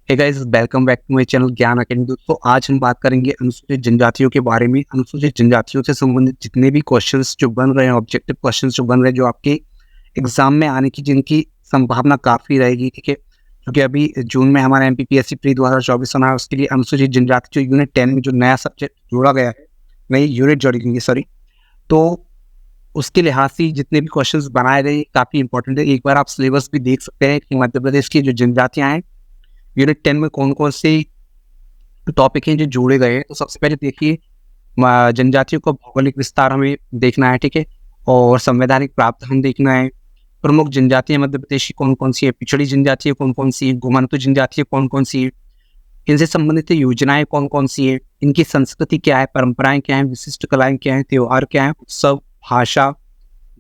Hey guys, welcome back to my channel Gyan academy. दोस्तों, आज हम बात करेंगे अनुसूचित जनजातियों के बारे में। अनुसूचित जनजातियों से संबंधित जितने भी क्वेश्चंस जो बन रहे हैं, ऑब्जेक्टिव क्वेश्चंस जो बन रहे हैं, जो आपके एग्जाम में आने की जिनकी संभावना काफ़ी रहेगी, ठीक है। क्योंकि अभी जून में हमारा एमपीपीएससी प्री 2024 होना है, उसके लिए अनुसूचित जनजाति जो यूनिट 10 में जो नया सब्जेक्ट जोड़ा गया है, नई यूनिट जोड़ी गई है, सॉरी, तो उसके लिहाज से जितने भी क्वेश्चंस बनाए गए काफ़ी इंपॉर्टेंट है। एक बार आप सिलेबस भी देख सकते हैं कि मध्य प्रदेश की जो जनजातियाँ हैं यूनिट 10 में कौन कौन से टॉपिक हैं जो जोड़े गए हैं। तो सबसे पहले देखिए, जनजातियों का भौगोलिक विस्तार हमें देखना है, ठीक है, और संवैधानिक प्रावधान देखना है। प्रमुख जनजातियां मध्य प्रदेश की कौन कौन सी है, पिछड़ी जनजातियां कौन कौन सी है, घुमंतु जनजातियां कौन कौन सी है, इनसे संबंधित योजनाएं कौन कौन सी है, इनकी संस्कृति क्या है, परंपराएं क्या है, विशिष्ट कलाएं क्या है, त्योहार क्या है, उत्सव, भाषा,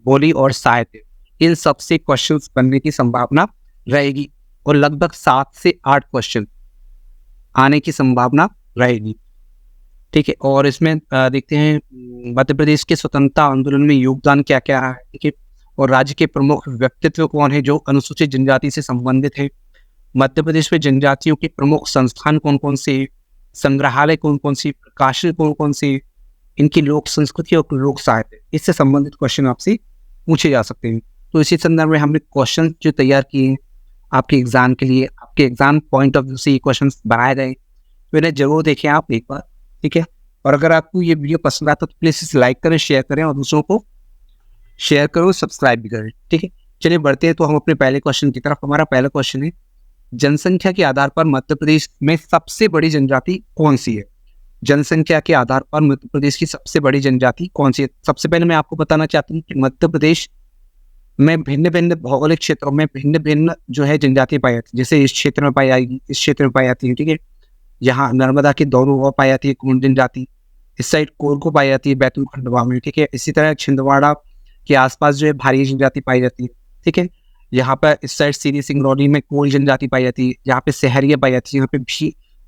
बोली और साहित्य, इन सबसे क्वेश्चंस बनने की संभावना रहेगी। और लगभग 7 से 8 क्वेश्चन आने की संभावना रहेगी, ठीक है। और इसमें देखते हैं मध्य प्रदेश के स्वतंत्रता आंदोलन में योगदान क्या क्या है, ठीक है, और राज्य के प्रमुख व्यक्तित्व कौन है जो अनुसूचित जनजाति से संबंधित है। मध्य प्रदेश में जनजातियों के प्रमुख संस्थान कौन कौन से, संग्रहालय कौन कौन सी, प्रकाशन कौन कौन से, इनकी लोक संस्कृति और लोक साहित्य, इससे संबंधित क्वेश्चन आपसे पूछे जा सकते हैं। तो इसी संदर्भ में हमने क्वेश्चन जो तैयार किए हैं आपके एग्जाम के लिए, आपके एग्जाम पॉइंट ऑफ व्यू से ये क्वेश्चन बनाए गए, तो इन्हें जरूर देखें आप एक बार, ठीक है। और अगर आपको ये वीडियो पसंद आता तो प्लीज़ इसे लाइक करें, शेयर करें और दूसरों को शेयर करो, सब्सक्राइब भी करें, ठीक है। चलिए बढ़ते हैं तो हम अपने पहले क्वेश्चन की तरफ। हमारा पहला क्वेश्चन है, जनसंख्या के आधार पर मध्य प्रदेश में सबसे बड़ी जनजाति कौन सी है। जनसंख्या के आधार पर मध्य प्रदेश की सबसे बड़ी जनजाति कौन सी है। सबसे पहले मैं आपको बताना चाहता हूँ कि मध्य प्रदेश में भिन्न भिन्न भौगोलिक क्षेत्रों में भिन्न भिन्न जो है जनजाति पाई जाती है। जैसे इस क्षेत्र में पाई जाएगी, इस क्षेत्र में पाई जाती है, ठीक है। यहाँ नर्मदा के दोनों ओर पाई जाती है गोंड जनजाति, इस साइड कोरको पाई जाती है बैतूल खंडवा में, ठीक है। इसी तरह छिंदवाड़ा के आसपास जो है भारी जनजाति पाई जाती है, ठीक है। यहाँ पर इस साइड सीरी सिंगरौली में कोल जनजाति पाई जाती है, यहाँ पे सहरिया पाई जाती है, यहाँ पे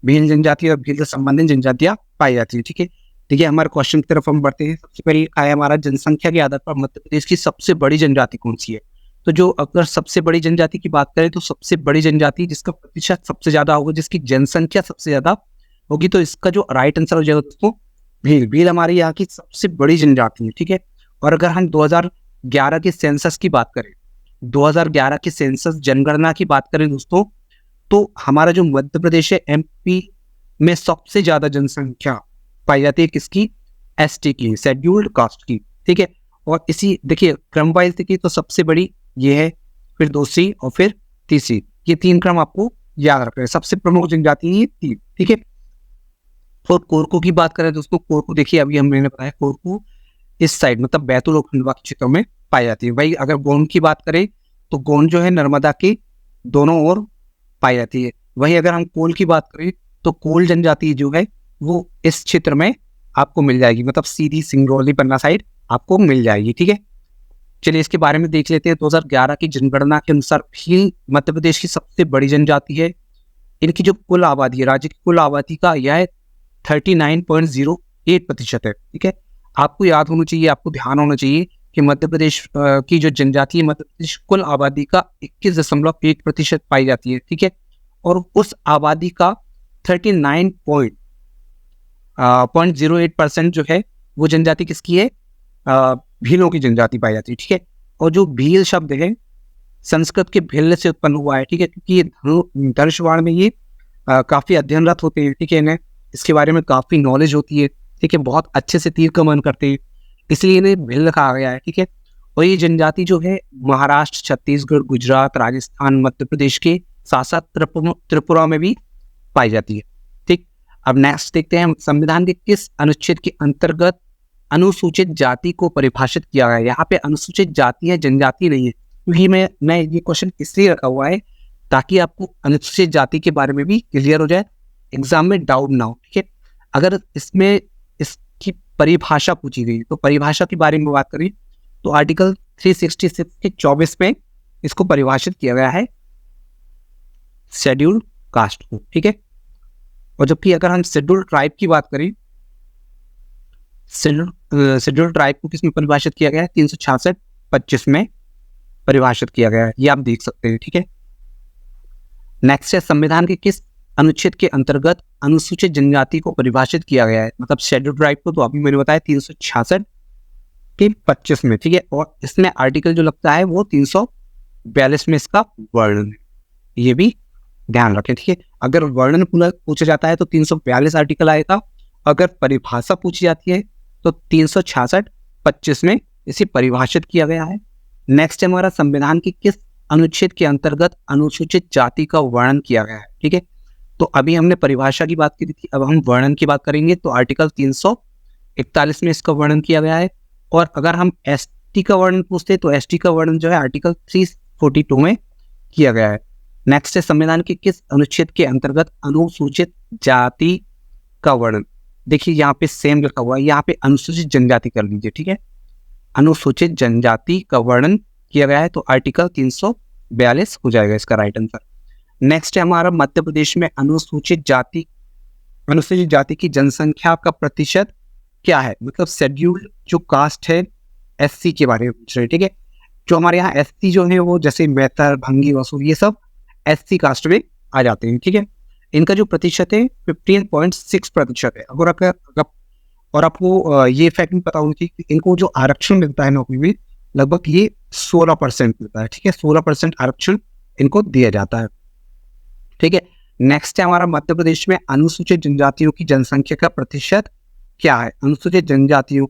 भील जनजाति और भील से संबंधित जनजातियाँ पाई जाती है, ठीक है। ठीक है, हमारे क्वेश्चन की तरफ हम बढ़ते हैं। सबसे पहले आया हमारा, जनसंख्या के आधार पर मध्य प्रदेश की सबसे बड़ी जनजाति कौन सी है। तो जो अगर सबसे बड़ी जनजाति की बात करें तो सबसे बड़ी जनजाति जिसका प्रतिशत सबसे ज्यादा होगा, जिसकी जनसंख्या सबसे ज्यादा होगी, तो इसका जो राइट आंसर हो जाएगा दोस्तों भील। भील हमारे यहाँ की सबसे बड़ी जनजाति है, ठीक है। और अगर हम 2011 के सेंसस की बात करें, 2011 के सेंसस जनगणना की बात करें दोस्तों, तो हमारा जो मध्य प्रदेश है, एमपी में सबसे ज्यादा जनसंख्या पाई जाती है किसकी, एसटी की, शेड्यूल्ड कास्ट की, ठीक है। और इसी देखिए क्रम वाइज देखिए तो सबसे बड़ी ये है, फिर दूसरी और फिर तीसरी, ये 3 क्रम आपको याद रखना है। सबसे प्रमुख जनजाति ये 3, ठीक है। और कोरको की बात करें दोस्तों, कोरको देखिए अभी हमने बताया, कोरको इस साइड मतलब बैतूल और खंडवा के क्षेत्रों में पाई जाती है। वही अगर गोंड की बात करें तो गोंड जो है नर्मदा के दोनों ओर पाई जाती है। वही अगर हम कोल की बात करें तो कोल जनजाति जो है वो इस क्षेत्र में आपको मिल जाएगी, मतलब सीधी सिंगरौली पन्ना साइड आपको मिल जाएगी, ठीक है। चलिए इसके बारे में देख लेते हैं। 2011 की जनगणना के अनुसार भील मध्य प्रदेश की सबसे बड़ी जनजाति है। इनकी जो कुल आबादी है, राज्य की कुल आबादी का यह 39.08% है, ठीक है। आपको याद होना चाहिए, आपको ध्यान होना चाहिए कि मध्य प्रदेश की जो जनजाति है, मध्य प्रदेश कुल आबादी का 21.1% पाई जाती है, ठीक है। और उस आबादी का 39.08% जो है वो जनजाति किसकी है, भीलों की जनजाति पाई जाती है, ठीक है। और जो भील शब्द है संस्कृत के भिल्ल से उत्पन्न हुआ है, ठीक है, क्योंकि ये धनुषवाण में ये काफी अध्ययनरत होते हैं, ठीक है। इन्हें इसके बारे में काफी नॉलेज होती है, ठीक है, बहुत अच्छे से तीर कमान करते हैं, इसलिए इन्हें भिल्ल कहा गया है, ठीक है। और ये जनजाति जो है महाराष्ट्र, छत्तीसगढ़, गुजरात, राजस्थान, मध्य प्रदेश के साथ साथ त्रिपुरा में भी पाई जाती है, ठीक। अब नेक्स्ट देखते हैं, संविधान के किस अनुच्छेद के अंतर्गत अनुसूचित जाति को परिभाषित किया गया है। यहाँ पे अनुसूचित जाति है, जनजाति नहीं है, क्योंकि मैं ये क्वेश्चन इसलिए रखा हुआ है ताकि आपको अनुसूचित जाति के बारे में भी क्लियर हो जाए, एग्जाम में डाउट ना हो, ठीक है। अगर इसमें इसकी परिभाषा पूछी गई तो परिभाषा के बारे में बात करें तो आर्टिकल 366 के 24 में इसको परिभाषित किया गया है शेड्यूल्ड कास्ट को, ठीक है। और जबकि अगर हम शेड्यूल्ड ट्राइब की बात करें, शेड्यूल्ड ट्राइब को किसमें परिभाषित किया गया है, 366(25) में परिभाषित किया गया है, ये आप देख सकते हैं, ठीक है। नेक्स्ट है, संविधान के किस अनुच्छेद के अंतर्गत अनुसूचित जनजाति को परिभाषित किया गया है, मतलब शेड्यूल ट्राइब को तो अभी मैंने बताया 366 के 25 में, ठीक है। और इसमें आर्टिकल जो लगता है वो 342 में इसका वर्णन है, ये भी ध्यान रखें, ठीक है। अगर वर्णन पूछा जाता है तो 342 आर्टिकल आएगा, अगर परिभाषा पूछी जाती है तो 366 25 में इसे परिभाषित किया गया है। नेक्स्ट हमारा संविधान की किस अनुच्छेद के अंतर्गत अनुसूचित जाति का वर्णन किया गया है, ठीक है। तो अभी हमने परिभाषा की बात की थी, अब हम वर्णन की बात करेंगे। तो आर्टिकल 341 में इसका वर्णन किया गया है। और अगर हम एसटी का वर्णन पूछते हैं तो एसटी का वर्णन जो है आर्टिकल 342 में किया गया है। नेक्स्ट है संविधान के किस अनुच्छेद के अंतर्गत अनुसूचित जाति का वर्णन। देखिए यहाँ पे सेम लिखा हुआ है, यहाँ पे अनुसूचित जनजाति कर लीजिए, ठीक है। अनुसूचित जनजाति का वर्णन किया गया है तो आर्टिकल 342 हो जाएगा इसका राइट आंसर। नेक्स्ट है हमारा मध्य प्रदेश में अनुसूचित जाति की जनसंख्या का प्रतिशत क्या है, मतलब शेड्यूल जो कास्ट है एससी के बारे में पूछ रहे हैं, ठीक है। जो हमारे यहाँ एससी जो है वो जैसे मैतर, भंगी, वसूल, ये सब एससी कास्ट में आ जाते हैं, ठीक है। इनका जो प्रतिशत है 15.6% है। और आपको ये फैक्ट भी पता होना चाहिए कि इनको जो आरक्षण मिलता है नौकरी में लगभग ये 16% मिलता है, ठीक है। 16% आरक्षण इनको दिया जाता है, ठीक है। नेक्स्ट है हमारा मध्य प्रदेश में अनुसूचित जनजातियों की जनसंख्या का प्रतिशत क्या है। अनुसूचित जनजातियों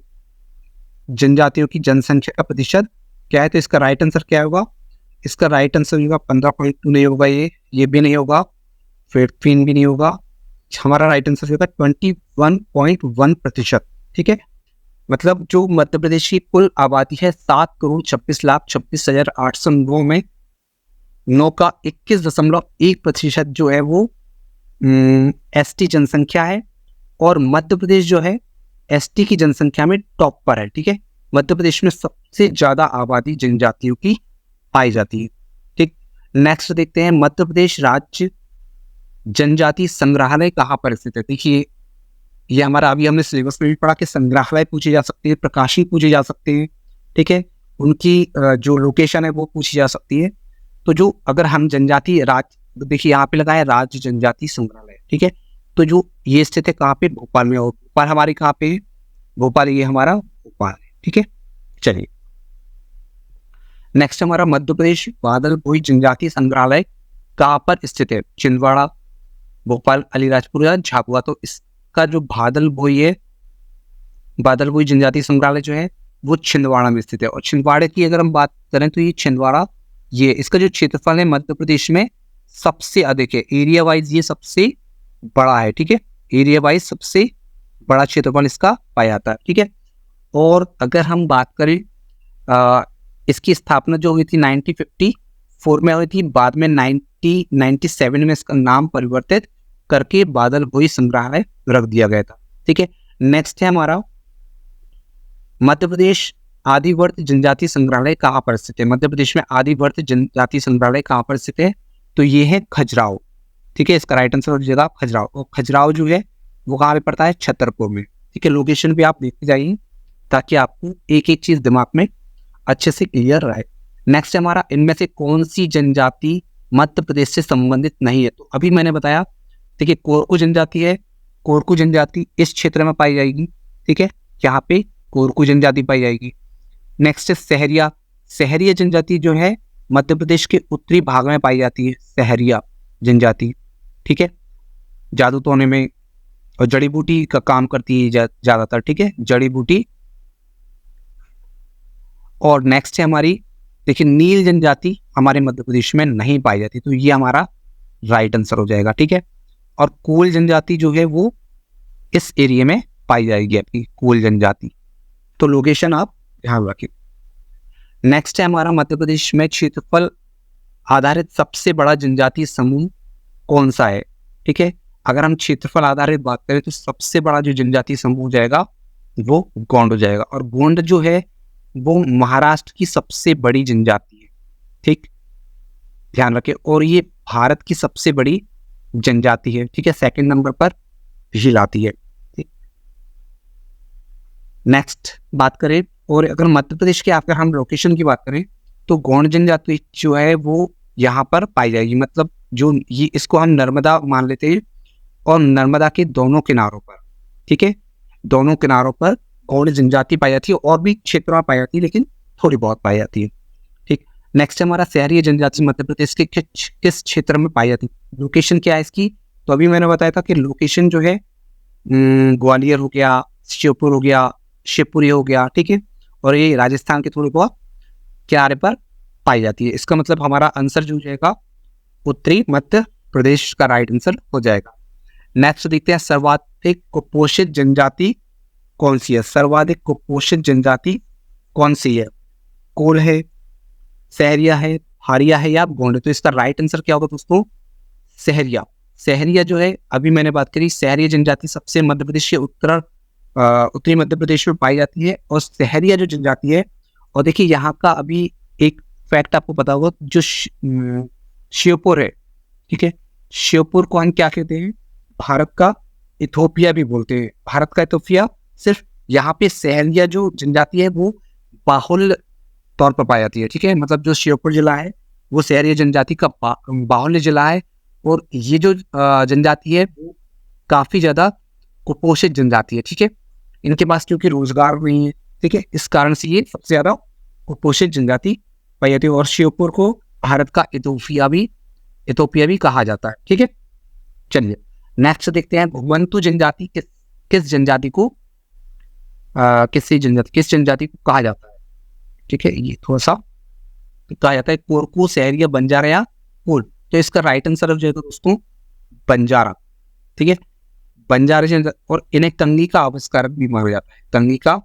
की जनसंख्या का प्रतिशत क्या है, तो इसका राइट आंसर क्या होगा, इसका राइट आंसर होगा 15.2 नहीं होगा, ये भी नहीं होगा, 15 भी नहीं होगा, हमारा राइट आंसर होगा 21.1%, ठीक है। मतलब जो मध्य प्रदेश की कुल आबादी है 7,26,26,809 में 9 का 21.1% जो है वो एसटी जनसंख्या है। और मध्य प्रदेश जो है एसटी की जनसंख्या में टॉप पर है, ठीक है। मध्य प्रदेश में सबसे ज्यादा आबादी जनजातियों की पाई जाती है, ठीक। नेक्स्ट देखते हैं मध्य प्रदेश राज्य जनजाति संग्रहालय कहाँ पर स्थित है। देखिए ये हमारा अभी हमने सिलेबस में भी पढ़ा कि संग्रहालय पूछे जा सकते हैं, प्रकाशन पूछे जा सकते हैं, ठीक है। उनकी जो लोकेशन है वो पूछी जा सकती है। तो जो अगर हम जनजाति राज्य, देखिए यहाँ पे लगा है राज्य जनजाति संग्रहालय, ठीक है। तो जो ये स्थित है कहाँ पे, भोपाल में। और भोपाल हमारी कहाँ पे है, भोपाल, ये हमारा भोपाल है, ठीक है। चलिए नेक्स्ट हमारा मध्य प्रदेश बादल भोई जनजाति संग्रहालय कहाँ पर स्थित है। छिंदवाड़ा, भोपाल, अलीराजपुर या झाबुआ। तो इसका जो बादल भोई जनजाति संग्रहालय जो है वो छिंदवाड़ा में स्थित है। और छिंदवाड़े की अगर हम बात करें तो ये छिंदवाड़ा, ये इसका जो क्षेत्रफल है मध्य प्रदेश में सबसे अधिक है, एरिया वाइज ये सबसे बड़ा है, ठीक है। एरिया वाइज सबसे बड़ा क्षेत्रफल इसका पाया जाता है, ठीक है। और अगर हम बात करें इसकी स्थापना जो हुई थी 1954 में हुई थी, बाद में 1997 में इसका नाम परिवर्तित करके बादल भोई संग्रहालय रख दिया गया था, ठीक है। नेक्स्ट है हमारा मध्य प्रदेश आदिवर्त जनजाति संग्रहालय कहाँ पर स्थित है। मध्य प्रदेश में आदिवर्त जनजाति संग्रहालय कहाँ पर स्थित है, तो ये है खजुराहो, ठीक है। इसका राइट आंसर हो जाएगा खजुराहो। और खजुराहो जो है वो कहाँ पे पड़ता है, छतरपुर में, ठीक है। लोकेशन भी आप देखते जाइए ताकि आपको एक एक चीज दिमाग में अच्छे से क्लियर रहे। नेक्स्ट हमारा इनमें से कौन सी जनजाति मध्य प्रदेश से संबंधित नहीं है। तो अभी मैंने बताया, देखिए कोरकू जनजाति है, कोरकू जनजाति इस क्षेत्र में पाई जाएगी, ठीक है। यहाँ पे कोरकू जनजाति पाई जाएगी। नेक्स्ट है सहरिया, सहरिया जनजाति जो है मध्य प्रदेश के उत्तरी भाग में पाई जाती है, सहरिया जनजाति, ठीक है। जादू टोने में और जड़ी बूटी का काम करती है ज्यादातर, ठीक है, जड़ी बूटी। और नेक्स्ट है हमारी, देखिए नील जनजाति हमारे मध्य प्रदेश में नहीं पाई जाती, तो ये हमारा राइट आंसर हो जाएगा, ठीक है। और कोल जनजाति जो है वो इस एरिया में पाई जाएगी आपकी कोल जनजाति, तो लोकेशन आप ध्यान रखिए। नेक्स्ट है हमारा मध्य प्रदेश में क्षेत्रफल आधारित सबसे बड़ा जनजातीय समूह कौन सा है, ठीक है। अगर हम क्षेत्रफल आधारित बात करें तो सबसे बड़ा जो जनजातीय समूह हो जाएगा वो गोंड हो जाएगा। और गोंड जो है वो महाराष्ट्र की सबसे बड़ी जनजाति है, ठीक, ध्यान रखें। और ये भारत की सबसे बड़ी जनजाति है, ठीक है, सेकंड नंबर पर हिल आती है, ठीक। नेक्स्ट बात करें, और अगर मध्य प्रदेश के अगर हम लोकेशन की बात करें तो गोंड जनजाति जो है वो यहाँ पर पाई जाएगी, मतलब जो ये इसको हम नर्मदा मान लेते हैं, और नर्मदा के दोनों किनारों पर, ठीक है, दोनों किनारों पर गौड़ जनजाति पाई जाती है, और भी क्षेत्रों में पाई जाती है, लेकिन थोड़ी बहुत पाई जाती है। ठीक, नेक्स्ट हमारा शहरी जनजाति मध्य प्रदेश के किस क्षेत्र में पाई जाती है? लोकेशन क्या है इसकी? तो अभी मैंने बताया था कि लोकेशन जो है ग्वालियर हो गया, श्योपुर हो गया, शिवपुरी हो गया, ठीक है, और ये राजस्थान के थोड़ी बहुत किनारे पर पाई जाती है। इसका मतलब हमारा आंसर जो हो जाएगा उत्तरी मध्य प्रदेश का राइट आंसर हो जाएगा। नेक्स्ट देखते हैं, सर्वाधिक कुपोषित जनजाति कौन सी है? सर्वाधिक कुपोषित जनजाति कौन सी है? कोल है, सहरिया है, हारिया है, या गोंड? तो इसका राइट आंसर क्या होगा दोस्तों? सहरिया। सहरिया जो है, अभी मैंने बात करी, सहरिया जनजाति सबसे मध्य प्रदेश के उत्तरी मध्य प्रदेश में पाई जाती है, और सहरिया जो जनजाति है, और देखिए यहाँ का अभी एक फैक्ट आपको पता होगा, जो श्योपुर है, ठीक है, श्योपुर को हम क्या कहते हैं? भारत का इथोपिया भी बोलते हैं, भारत का इथोपिया। सिर्फ यहाँ पे सहरिया जो जनजाति है वो बाहुल्य तौर पर पाई जाती है, ठीक है, मतलब जो श्योपुर जिला है वो सहरिया जनजाति का बाहुल्य जिला है, और ये जो जनजाति है वो काफी ज्यादा कुपोषित जनजाति है, ठीक है, इनके पास क्योंकि रोजगार नहीं है, ठीक है, इस कारण से ये सबसे ज्यादा कुपोषित जनजाति पाई जाती है, और श्योपुर को भारत का इथोपिया भी कहा जाता है, ठीक है। चलिए नेक्स्ट देखते हैं, घुमंतु जनजाति किस जनजाति को किस जनजाति को कहा जाता है? ठीक है, ये थोड़ा सा कहा जाता है कोरकू, सहरिया, बंजारा या कोल। तो इसका राइट आंसर हो जाएगा दोस्तों बंजारा, ठीक है, बंजारा जनजाति। और इन्हें कंघी का आविष्कारक भी माना जाता है, कंघी का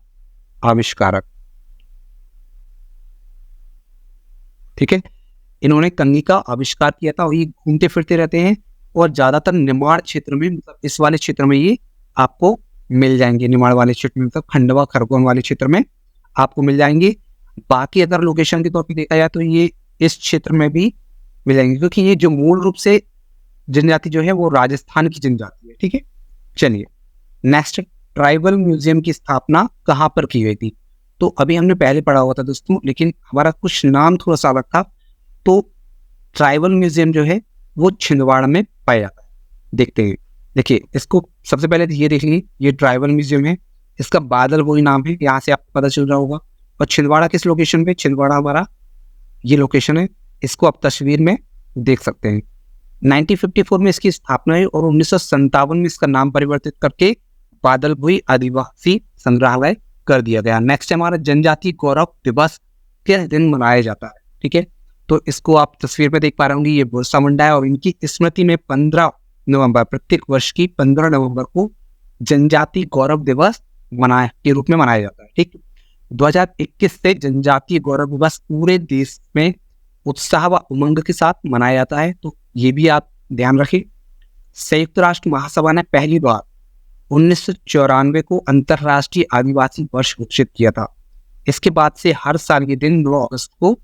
आविष्कारक, ठीक है, इन्होंने कंघी का आविष्कार किया था, और ये घूमते फिरते रहते हैं, और ज्यादातर निमाड़ क्षेत्र में, मतलब इस वाले क्षेत्र में ये आपको मिल जाएंगे, निमाड़ वाले क्षेत्र में, मतलब खंडवा खरगोन वाले क्षेत्र में आपको मिल जाएंगे। बाकी अदर लोकेशन के तौर पर देखा जाए तो ये इस क्षेत्र में भी मिल जाएंगे, क्योंकि ये जो मूल रूप से जनजाति जो है वो राजस्थान की जनजाति है, ठीक है। चलिए नेक्स्ट, ट्राइबल म्यूजियम की स्थापना कहाँ पर की गई थी? तो अभी हमने पहले पढ़ा हुआ था दोस्तों, लेकिन हमारा कुछ नाम थोड़ा सा अलग था। तो ट्राइबल म्यूजियम जो है वो छिंदवाड़ा में पाया जाता है। देखते हैं, देखिए इसको सबसे पहले ये देख लीजिए, ये ट्राइबल म्यूजियम है, इसका बादल वही नाम है, यहाँ से आपको पता चल रहा होगा। और छिंदवाड़ा किस लोकेशन पे? छिंदवाड़ा हमारा ये लोकेशन है, इसको आप तस्वीर में देख सकते हैं। 1954 में इसकी स्थापना हुई, और 1957 में इसका नाम परिवर्तित करके बादल भुई आदिवासी संग्रहालय कर दिया गया। नेक्स्ट हमारा जनजाति गौरव दिवस किस दिन मनाया जाता है? ठीक है, तो इसको आप तस्वीर में देख पा रहे होंगे, ये बिरसा मुंडा है, और इनकी स्मृति में 15 नवंबर, प्रत्येक वर्ष की 15 नवंबर को जनजाति गौरव दिवस के रूप में मनाया जाता है। ठीक, 2021 से जनजातीय गौरव दिवस पूरे देश में उत्साह व उमंग के साथ मनाया जाता है, तो ये भी आप ध्यान रखें। संयुक्त राष्ट्र महासभा ने पहली बार 1994 को अंतरराष्ट्रीय आदिवासी वर्ष घोषित किया था। इसके बाद से हर साल ये दिन 9 अगस्त को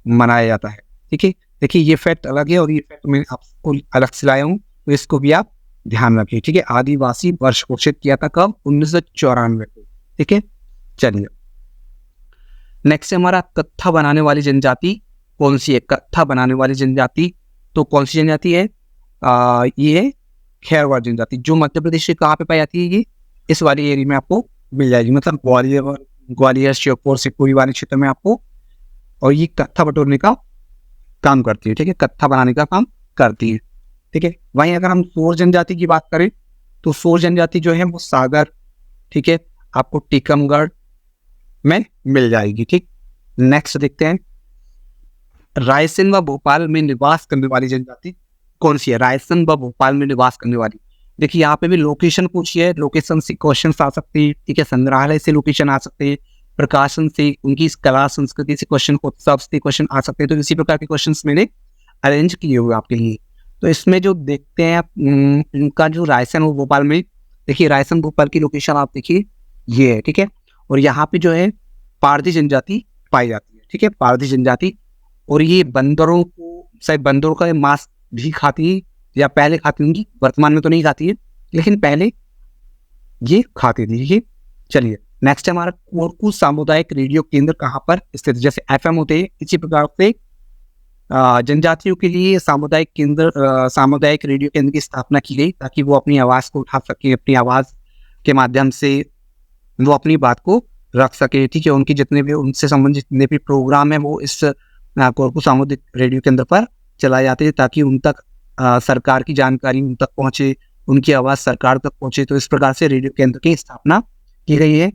मनाया जाता है। ठीक है, देखिए ये फैक्ट अलग है, और ये फैक्ट मैं आपको अलग से लाया हूँ, तो इसको भी आप ध्यान रखिए। ठीक है, आदिवासी वर्ष घोषित किया था कब? 1994 को। ठीक है, चलिए नेक्स्ट हमारा कत्था बनाने वाली जनजाति कौन सी है? कत्था बनाने वाली जनजाति तो कौन सी जनजाति है? ये है खेरवाड़ जनजाति, जो मध्य प्रदेश से कहाँ पे पाई जाती है? ये इस वाली एरिया में आपको मिल जाएगी, मतलब ग्वालियर श्योपुर शिवपुरी वाले क्षेत्र में आपको, और ये कत्था बटोरने का काम करती है। ठीक है, कत्था बनाने का काम करती है। ठीक है, वहीं अगर हम सोर जनजाति की बात करें तो सोर जनजाति जो है वो सागर, ठीक है, आपको टीकमगढ़ में मिल जाएगी। ठीक, नेक्स्ट देखते हैं, रायसेन व भोपाल में निवास करने वाली जनजाति कौन सी है? रायसेन व भोपाल में निवास करने वाली, देखिए यहाँ पे भी लोकेशन पूछी है, लोकेशन से क्वेश्चन आ सकते हैं। ठीक है, संग्रहालय से लोकेशन आ सकते हैं, प्रकाशन से, उनकी कला संस्कृति से क्वेश्चन, उत्सव से क्वेश्चन आ सकते हैं। तो इसी प्रकार के क्वेश्चन मैंने अरेंज किए हुए आपके लिए। तो इसमें जो देखते हैं इनका जो रायसेन और भोपाल में, देखिए रायसेन भोपाल की लोकेशन आप देखिए ये है। ठीक है, और यहाँ पे जो है पारधी जनजाति पाई जाती है। ठीक है, पारधी जनजाति, और ये बंदरों को, शायद बंदरों का मांस भी खाती है, या पहले खाती होंगी, वर्तमान में तो नहीं खाती है, लेकिन पहले ये खाती थी। ठीक है, चलिए नेक्स्ट हमारा कोरकू सामुदायिक रेडियो केंद्र कहाँ पर स्थित? जैसे FM होते हैं, इसी प्रकार से जनजातियों के लिए सामुदायिक रेडियो केंद्र की स्थापना की गई ताकि वो अपनी आवाज़ को उठा सके, अपनी आवाज़ के माध्यम से वो अपनी बात को रख सके। ठीक है, उनकी जितने भी उनसे संबंधित जितने भी प्रोग्राम है वो इस कोरकू सामुदायिक रेडियो केंद्र पर चलाए जाते हैं ताकि उन तक सरकार की जानकारी उन तक पहुंचे, उनकी आवाज़ सरकार तक पहुंचे। तो इस प्रकार से रेडियो केंद्र की स्थापना की गई है।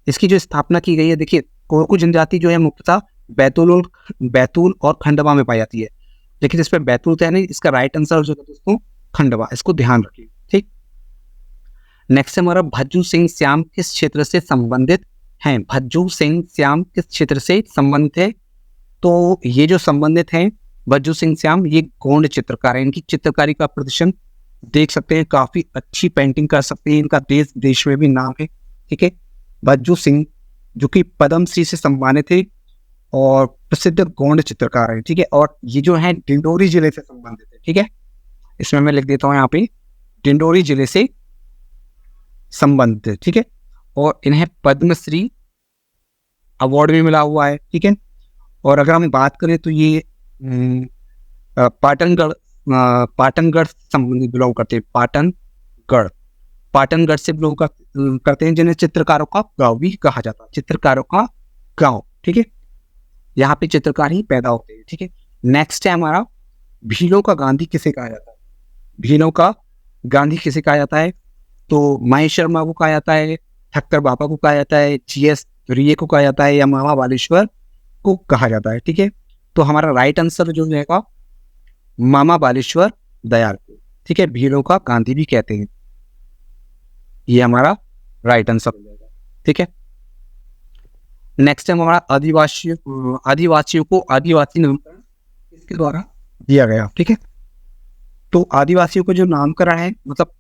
इसकी जो स्थापना की गई है, देखिए कोरकू जनजाति जो है मुख्यतः बैतूल और खंडवा में पाई जाती है, लेकिन इस पर बैतूल तो है नहीं, इसका राइट आंसर जो है दोस्तों खंडवा, इसको ध्यान रखिए। ठीक, नेक्स्ट हमारा भज्जू सिंह श्याम किस क्षेत्र से संबंधित हैं? भज्जू सिंह श्याम किस क्षेत्र से संबंधित है? तो ये जो संबंधित हैं भज्जू सिंह श्याम, ये गोंड चित्रकार है। इनकी चित्रकारी का प्रदर्शन देख सकते हैं, काफी अच्छी पेंटिंग कर सकते हैं, इनका देश देश में भी नाम है। ठीक है, भज्जू सिंह जो कि पद्मश्री से सम्मानित थे और प्रसिद्ध गोंड चित्रकार है। ठीक है, और ये जो है डिंडोरी जिले से संबंधित है। ठीक है, इसमें मैं लिख देता हूँ यहाँ पे डिंडोरी जिले से संबंधित है। ठीक है, और इन्हें पद्मश्री अवार्ड भी मिला हुआ है। ठीक है, और अगर हम बात करें तो ये पाटनगढ़ संबंधी बिलोंग करते हैं। पाटनगढ़ से बिलोंग करते हैं, जिन्हें चित्रकारों का गांव भी कहा जाता है। चित्रकारों का गांव, ठीक है, यहाँ पे चित्रकार ही पैदा होते हैं। ठीक है, नेक्स्ट है हमारा भीलों का गांधी किसे कहा जाता है? भीलों का गांधी किसे कहा जाता है? तो महेश शर्मा को कहा जाता है, ठक्कर बापा को कहा जाता है, GS रिये को कहा जाता है, या मामा बालेश्वर को कहा जाता है। ठीक है, तो हमारा राइट आंसर जो रहेगा मामा बालेश्वर दयाल को। ठीक है, भीलों का गांधी भी कहते हैं, ये हमारा राइट आंसर हो जाएगा। ठीक है, नेक्स्ट है हमारा आदिवासियों को आदिवासी नामकरण किसके द्वारा दिया गया? ठीक है, तो आदिवासियों को जो नामकरण है, मतलब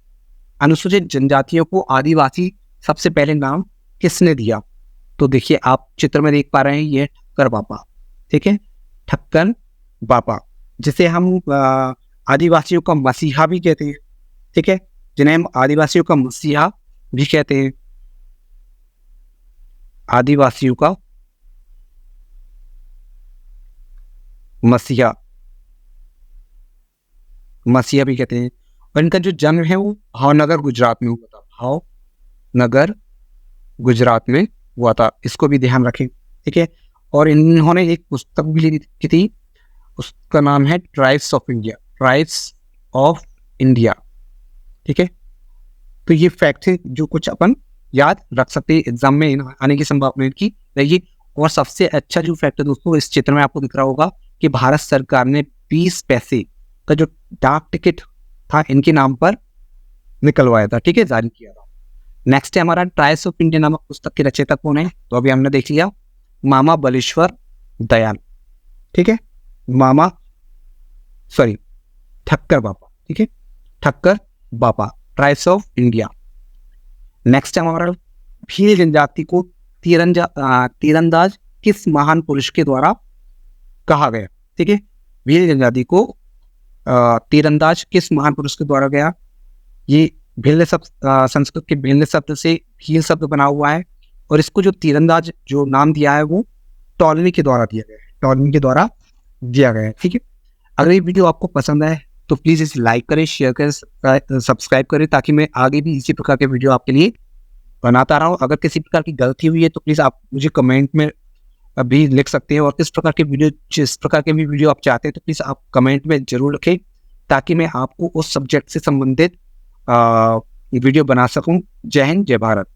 अनुसूचित जनजातियों को आदिवासी सबसे पहले नाम किसने दिया? तो देखिए आप चित्र में देख पा रहे हैं, ये ठक्कर बापा। ठीक है, ठक्कर बापा, जिसे हम आदिवासियों का मसीहा भी कहते हैं। ठीक है, जिन्हें हम आदिवासियों का मसीहा भी कहते हैं, आदिवासियों का मसीहा भी कहते हैं। और इनका जो जन्म है वो भावनगर गुजरात में हुआ था। भावनगर गुजरात में हुआ था, इसको भी ध्यान रखें। ठीक है, और इन्होंने एक पुस्तक भी लिखी थी, उसका नाम है ट्राइब्स ऑफ इंडिया। ठीक है, तो ये फैक्ट है जो कुछ अपन याद रख सकते हैं, एग्जाम में आने की संभावना की रहेगी। और सबसे अच्छा जो फैक्ट है दोस्तों, इस चित्र में आपको दिख रहा होगा कि भारत सरकार ने 20 पैसे का जो डाक टिकट था इनके नाम पर निकलवाया था। ठीक है, जारी किया था। नेक्स्ट है हमारा ट्राइब्स ऑफ इंडिया नामक पुस्तक के रचयिता कौन है? तो अभी हमने देख लिया, मामा बालेश्वर दयाल। ठीक है, ठक्कर बापा। ठीक है, ठक्कर बापा, ट्राइब्स ऑफ इंडिया। नेक्स्ट है हमारा भील जनजाति को तीरंदाज किस महान पुरुष के द्वारा कहा गया? ठीक है, भील जनजाति को तीरंदाज किस महान पुरुष के द्वारा गया? ये भिल्ल शब्द, संस्कृत के भिल्ल शब्द से भील शब्द बना हुआ है, और इसको जो तीरंदाज जो नाम दिया है वो टॉलमी के द्वारा दिया गया है। ठीक है, अगर ये वीडियो आपको पसंद आए तो प्लीज़ इसे लाइक करें, शेयर करें, सब्सक्राइब करें, ताकि मैं आगे भी इसी प्रकार के वीडियो आपके लिए बनाता रहा हूँ। अगर किसी प्रकार की गलती हुई है तो प्लीज़ आप मुझे कमेंट में भी लिख सकते हैं, और जिस प्रकार के भी वीडियो आप चाहते हैं तो प्लीज़ आप कमेंट में ज़रूर लिखें, ताकि मैं आपको उस सब्जेक्ट से संबंधित वीडियो बना सकूं। जय हिंद, जय भारत।